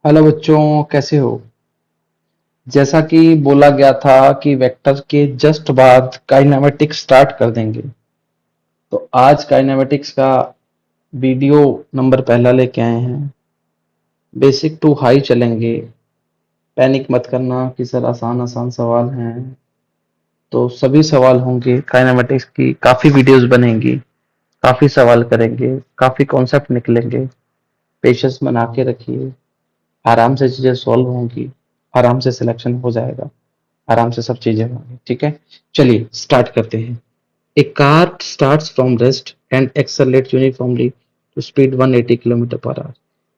Hello बच्चों, कैसे हो। जैसा कि बोला गया था कि वेक्टर के जस्ट बाद काइनेमेटिक्स स्टार्ट कर देंगे। तो आज काइनेमेटिक्स का वीडियो नंबर पहला लेके आए हैं। बेसिक टू हाई चलेंगे। पैनिक मत करना कि सर आसान आसान सवाल हैं। तो सभी सवाल होंगे, काइनेमेटिक्स की काफी वीडियोस बनेंगी, काफी सवाल करेंगे, काफी कॉन्सेप्ट निकलेंगे। पेशेंस बना के रखिए। आराम से चीजें सॉल्व होंगी, आराम से सिलेक्शन हो जाएगा, आराम से सब चीजें होंगी। ठीक है, चलिए स्टार्ट करते हैं। A car starts from rest and accelerate uniformly to speed 180 kilometre per hour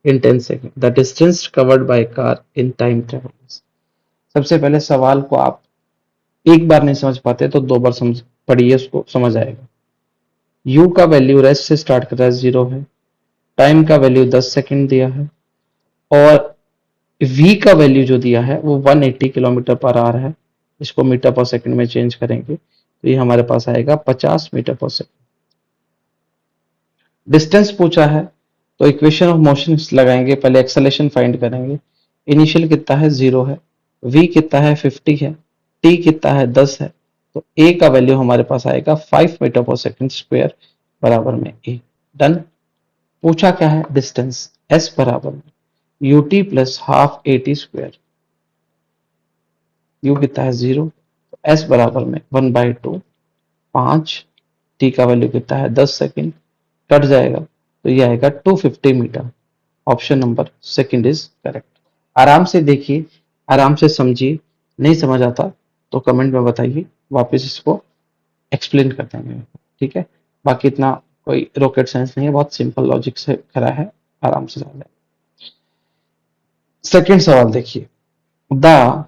in 10 second. The distance covered by car in time travel. सबसे पहले सवाल को आप एक बार नहीं समझ पाते तो दो बार समझ पढ़िए, उसको समझ आएगा। u का वैल्यू रेस्ट से स्टार्ट कर रहा है, 0 है। टाइम का वैल्यू 10 सेकेंड दिया है, और v का वैल्यू जो दिया है वो 180 किलोमीटर पर आवर है। इसको मीटर पर सेकंड में चेंज करेंगे तो ये हमारे पास आएगा 50 मीटर पर सेकंड। डिस्टेंस पूछा है तो इक्वेशन ऑफ मोशन लगाएंगे, पहले एक्सेलेरेशन फाइंड करेंगे। इनिशियल कितना है, 0 है। v कितना है, 50 है। t कितना है, 10 है। तो a का वैल्यू हमारे पास आएगा 5 मीटर पर सेकंड स्क्वायर बराबर में a। डन। पूछा क्या है, डिस्टेंस s बराबर में ut plus half at square. u कितना है, 0। तो s बराबर में 1/2 5। t का वैल्यू कितना है, 10 सेकेंड। कट जाएगा तो ये आएगा 250 metre. Option number second is correct. आराम से देखिए, आराम से समझिए। नहीं समझ आता तो कमेंट में बताइए, वापस इसको एक्सप्लेन कर देंगे। ठीक है, बाकी इतना कोई रॉकेट साइंस नहीं है, बहुत सिंपल लॉजिक से करा है, आराम से समझ। सेकंड सवाल देखिए। The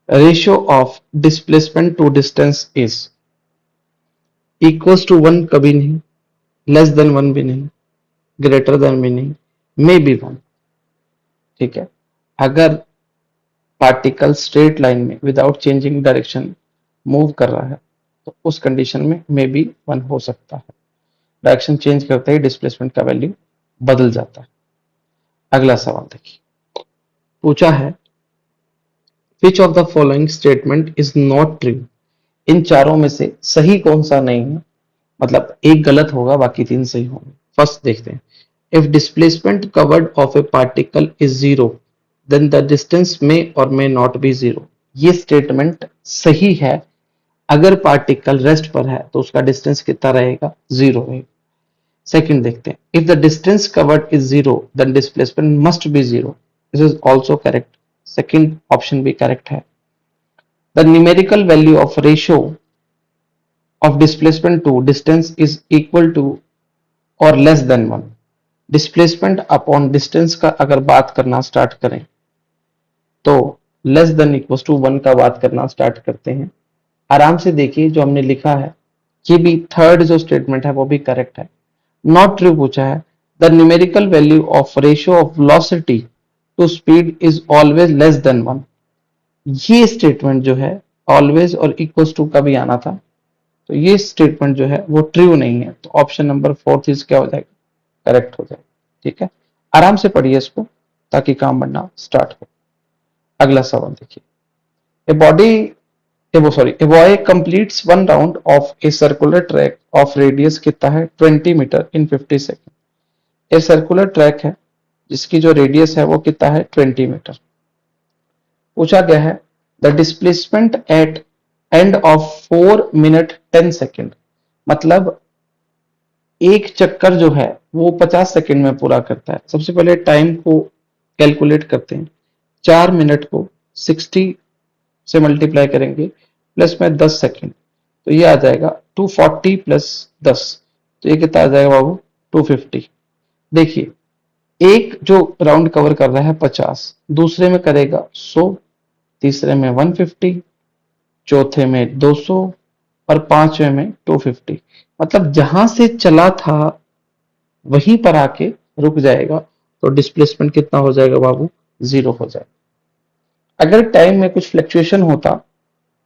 ratio of displacement to distance is equals to 1 कभी नहीं, लेस देन 1 भी नहीं, ग्रेटर देन भी नहीं, मे बी 1। ठीक है, अगर पार्टिकल स्ट्रेट लाइन में विदाउट चेंजिंग डायरेक्शन मूव कर रहा है तो उस कंडीशन में मे बी 1 हो सकता है। डायरेक्शन चेंज करते ही डिस्प्लेसमेंट का वैल्यू बदल जाता है। अगला सवाल देखिए। पूछा है which of the following statement is not true. इन चारों में से सही कौन सा नहीं है, मतलब एक गलत होगा बाकी तीन सही होंगे। फर्स्ट देखते हैं। If displacement covered of a particle is 0 then the distance may और मे नॉट बी 0। ये स्टेटमेंट सही है। अगर पार्टिकल रेस्ट पर है तो उसका डिस्टेंस कितना रहेगा, 0 रहेगा। सेकंड देखते हैं। If the distance covered is 0 then displacement must be 0। This is also correct. Second option भी करेक्ट है। The numerical value of ratio of displacement to distance is equal to or less than 1। Displacement upon distance का अगर बात करना start करें तो less than equal to 1 का बात करना स्टार्ट करते हैं। आराम से देखिए, जो हमने लिखा है ये भी थर्ड जो स्टेटमेंट है वो भी करेक्ट है। नॉट ट्रू पूछा है। The numerical value of ratio of velocity to speed is always less than 1। ये स्टेटमेंट जो है ऑलवेज और इक्वल्स टू का भी आना था, तो ये स्टेटमेंट जो है वो ट्रू नहीं है। तो ऑप्शन नंबर फोर्थ इज क्या हो जाएगा, करेक्ट हो जाएगा। ठीक है, आराम से पढ़िए इसको ताकि काम बनना स्टार्ट हो। अगला सवाल देखिए। A body a boy completes one round of a circular track of radius कितना है, 20 metre in 50 second. A circular track है जिसकी जो रेडियस है वो कितना है, 20 मीटर। पूछा गया है the displacement eight end of 4 minute 10 second. मतलब एक चक्कर जो है वो 50 सेकंड में पूरा करता है। सबसे पहले टाइम को कैलकुलेट करते हैं। 4 मिनट को 60 से मल्टीप्लाई करेंगे, प्लस में 10 सेकंड, तो ये आ जाएगा 240 प्लस 10, तो ये कितना आ जाएगा बाबू, 250। देखिए, एक जो राउंड कवर कर रहा है 50, दूसरे में करेगा 100, तीसरे में 150, चौथे में 200 और पांचवें में 250। मतलब जहां से चला था वहीं पर आके रुक जाएगा, तो डिस्प्लेसमेंट कितना हो जाएगा बाबू, 0 हो जाएगा। अगर टाइम में कुछ फ्लक्चुएशन होता,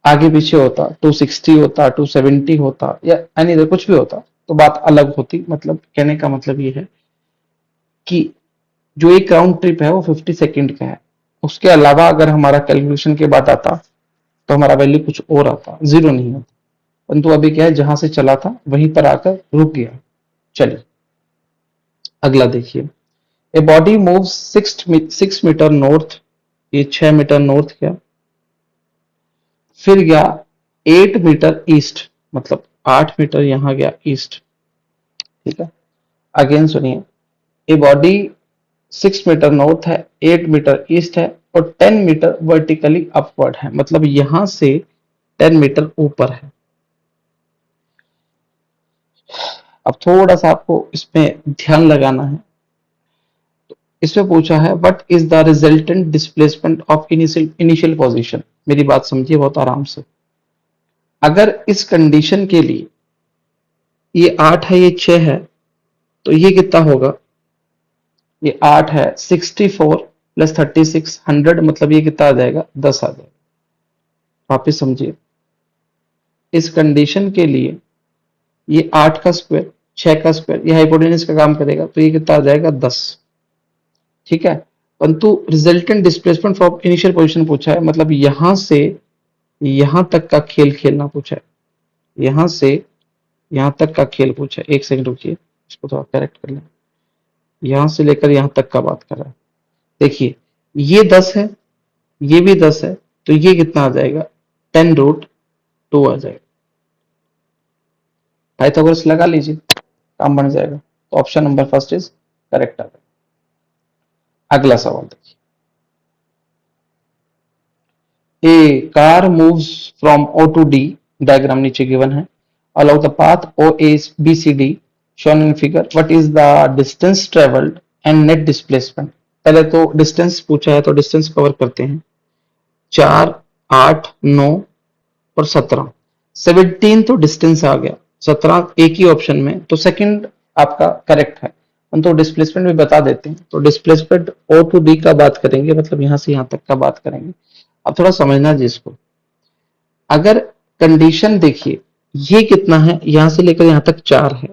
आगे पीछे होता, 260 होता, 270 होता या एनी कुछ भी होता तो बात अलग होती। मतलब कहने का मतलब ये है कि जो एक राउंड ट्रिप है वो 50 सेकेंड का है। उसके अलावा अगर हमारा कैलकुलेशन के बाद आता तो हमारा वैल्यू कुछ और आता, जीरो नहीं आता। परंतु अभी क्या है, जहां से चला था वहीं पर आकर रुक गया। चलिए अगला देखिए। A body move 6 metre north, ये 6 मीटर नॉर्थ गया, फिर गया 8 मीटर ईस्ट, मतलब 8 मीटर यहां गया ईस्ट। ठीक है, अगेन सुनिए। ए बॉडी 6 मीटर नॉर्थ है, 8 मीटर ईस्ट है और 10 मीटर वर्टिकली अपवर्ड है, मतलब यहां से 10 मीटर ऊपर है। अब थोड़ा सा आपको इसमें ध्यान लगाना है। इसमें पूछा है what is the resultant displacement of initial position. मेरी बात समझिए बहुत आराम से। अगर इस कंडीशन के लिए ये 8 है, ये 6 है, तो ये कितना होगा, ये 8 है, 64 प्लस 36 100, मतलब ये कितना आ जाएगा, 10 आ जाएगा। वापिस समझिए, इस कंडीशन के लिए ये 8 का स्क्वायर, 6 का स्क्वायर, ये हाइपोटेन्यूज का काम करेगा, तो ये कितना आ जाएगा, 10। ठीक है, परंतु resultant displacement from initial position पूछा है, मतलब यहां से यहां तक का खेल खेलना पूछा है, यहां से यहां तक का खेल पूछा है। एक सेकंड रुकिए, इसको थोड़ा करेक्ट कर लें। यहां से लेकर यहां तक का बात कर रहा है। देखिए ये 10 है, ये भी 10 है, तो ये कितना आ जाएगा, 10√2 आ जाएगा। पाइथागोरस लगा लीजिए, काम बन जाएगा। तो option number first is correct आ गया। अगला सवाल देखिए। A car moves from O to D, diagram नीचे गिवन है, along the path OABCD shown in figure, what is the distance traveled and net displacement। पहले तो डिस्टेंस पूछा है तो डिस्टेंस कवर करते हैं। 4, 8, 9 और 17, 17 तो डिस्टेंस आ गया, 17 एक ही ऑप्शन में, तो सेकंड आपका करेक्ट है। हम तो डिस्प्लेसमेंट भी बता देते हैं, तो डिस्प्लेसमेंट ओ टू डी का बात करेंगे, मतलब यहां से यहां तक का बात करेंगे। अब थोड़ा समझना जिसको, अगर कंडीशन देखिए, ये कितना है, यहां से लेकर यहां तक 4 है,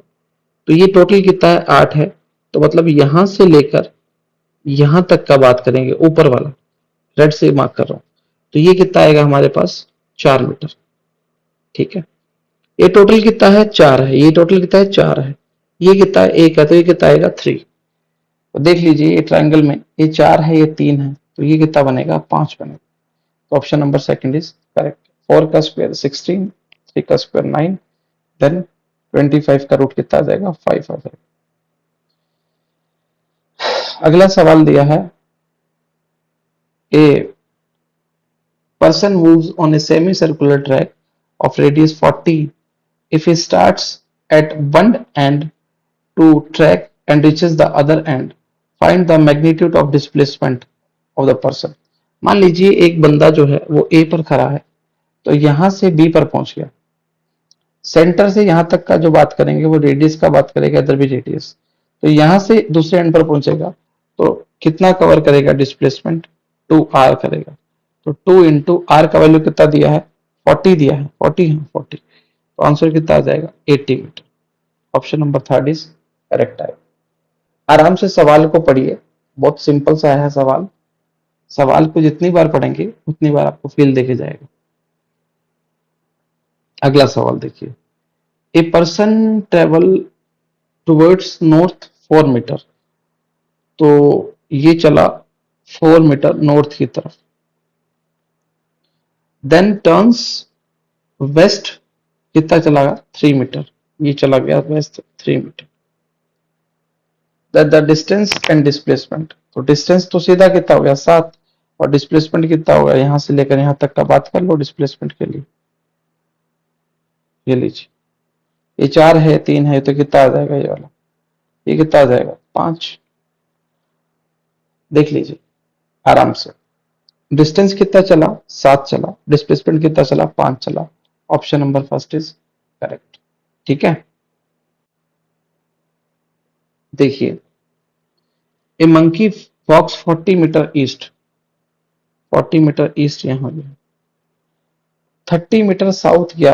तो ये टोटल कितना है, 8 है, तो मतलब यहां से लेकर यहां तक का बात करेंगे, ऊपर वाला रेड से मार्क कर रहा हूं, तो ये कितना आएगा हमारे पास, 4 मीटर। ठीक है, ये टोटल कितना है, 4 है, ये टोटल कितना है, 4 है, ये कितना है, 1 है, तो ये कितना आएगा, 3। तो देख लीजिए ये ट्राइंगल में ये 4 है, ये 3 है, तो ये कितना बनेगा, 5 बनेगा। तो option number second is correct. 4 का स्क्वायर 16, 3 का स्क्वायर 9, देन 25 का रूट कितना आ जाएगा, 5 आ जाएगा। अगला सवाल दिया है, ए person moves on a semi circular track of radius 40 if he starts at one end to track and reaches the other end, find the magnitude of displacement of the person। मान लीजिए एक बंदा जो है वो ए पर खड़ा है, तो यहां से बी पर पहुंच गया, सेंटर से यहां तक का जो बात करेंगे वो रेडियस का बात करेगा, इधर भी रेडियस, तो यहां से दूसरे एंड पर पहुंचेगा, तो कितना कवर करेगा डिस्प्लेसमेंट, 2r करेगा। तो 2 × r का वैल्यू कितना दिया है, 40 दिया है, 40 है, 40, तो आंसर कितना आ जाएगा, 80 metre. Option number third is correct आएगा। आराम से सवाल को पढ़िए, बहुत सिंपल सा है सवाल। सवाल को जितनी बार पढ़ेंगे उतनी बार आपको फील देके जाएगा। अगला सवाल देखिए। A person travel towards north 4 metre, तो ये चला 4 मीटर नॉर्थ की तरफ, देन टर्न्स वेस्ट, कितना चला गया, 3 मीटर, ये चला गया west 3 metre. The distance and displacement, तो डिस्टेंस तो सीधा कितना हो गया, 7, और डिस्प्लेसमेंट कितना होगा, यहां से लेकर यहां तक का बात कर लो डिस्प्लेसमेंट के लिए। ये लीजिए, ये 4 है, 3 है, तो कितना आ जाएगा ये वाला, ये कितना आ जाएगा, 5। देख लीजिए आराम से, डिस्टेंस कितना चला, 7 चला, डिस्प्लेसमेंट कितना चला, 5 चला। Option number first is correct. ठीक है, देखिए ए मंकी वॉक्स 40 मीटर ईस्ट, 40 मीटर ईस्ट यहां गया, 30 मीटर साउथ गया,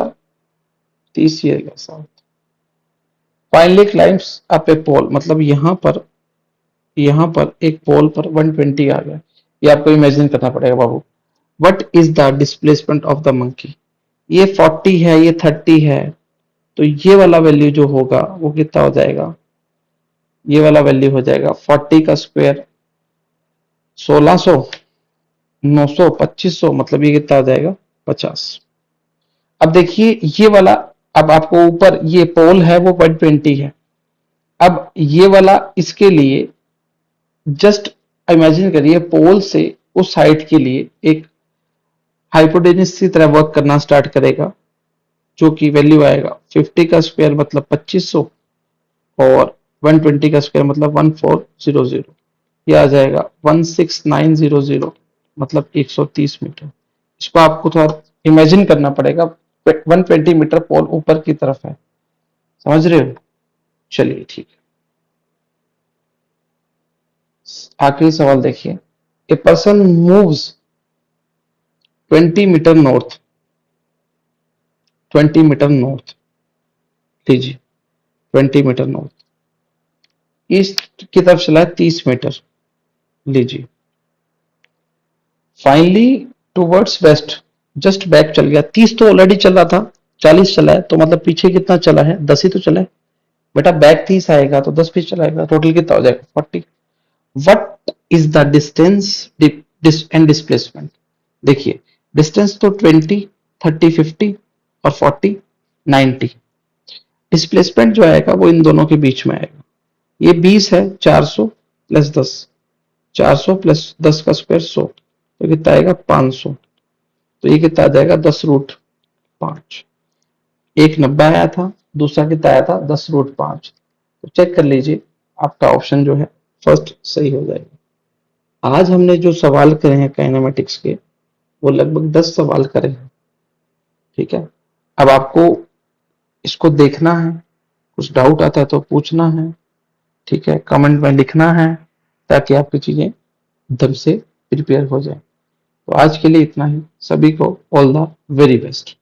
30 ये गया साउथ, फाइनली क्लाइम्स अप ए पोल, मतलब यहां पर यहाँ पर एक पोल पर 120 आ गया, ये आपको इमेजिन करना पड़ेगा बाबू। What is the displacement of the monkey, ये 40 है, ये 30 है, तो ये वाला वैल्यू जो होगा वो कितना हो जाएगा, ये वाला वैल्यू हो जाएगा 40 का स्क्वायर 1600, 900, 2500, मतलब ये कितना हो जाएगा 50। अब देखिए ये वाला, अब आपको ऊपर ये पोल है वो 120 है, अब ये वाला इसके लिए जस्ट इमेजिन करिए पोल से उस हाइट के लिए एक हाइपोटेन्यूज की तरह वर्क करना स्टार्ट करेगा, जो कि वैल्यू आएगा 50 का स्क्वायर मतलब 2500 और 120 का स्क्वायर मतलब 1400, यह आ जाएगा 16900 मतलब 130 मीटर। इसको आपको थोड़ा इमेजिन करना पड़ेगा, 120 मीटर पोल ऊपर की तरफ है, समझ रहे हो? चलिए ठीक है, आखिरी सवाल देखिए। A person moves 20 metre north, 20 metre north, लीजिए 20 मीटर नॉर्थ, ईस्ट की तरफ चला है 30 मीटर, लीजिए finally towards west just back चल गया, 30 तो ऑलरेडी चल रहा था, 40 चला है, तो मतलब पीछे कितना चला है, 10 ही तो चला है बेटा, बैक 30 आएगा तो 10 भी चलाएगा, टोटल कितना हो जाएगा 40। What is the distance and displacement, देखिए डिस्टेंस तो 20, 30, 50 और 40, 90, डिस्प्लेसमेंट जो आएगा वो इन दोनों के बीच में आएगा, ये 20 है, 400 प्लस 10, 400 प्लस 10 का स्क्वायर 100, तो कितना आएगा 500, तो ये कितना आ जाएगा 10√5, एक 90 आया था, दूसरा कितना आया था 10√5, तो चेक कर लीजिए आपका ऑप्शन जो है फर्स्ट सही हो जाएगा। आज हमने जो सवाल करे हैं काइनेमेटिक्स के वो लगभग 10 सवाल करे हैं, ठीक है। अब आपको इसको देखना है, कुछ डाउट आता है तो पूछना है, ठीक है, कमेंट में लिखना है ताकि आपकी चीजें एकदम से प्रिपेयर हो जाए। तो आज के लिए इतना ही, सभी को ऑल द वेरी बेस्ट।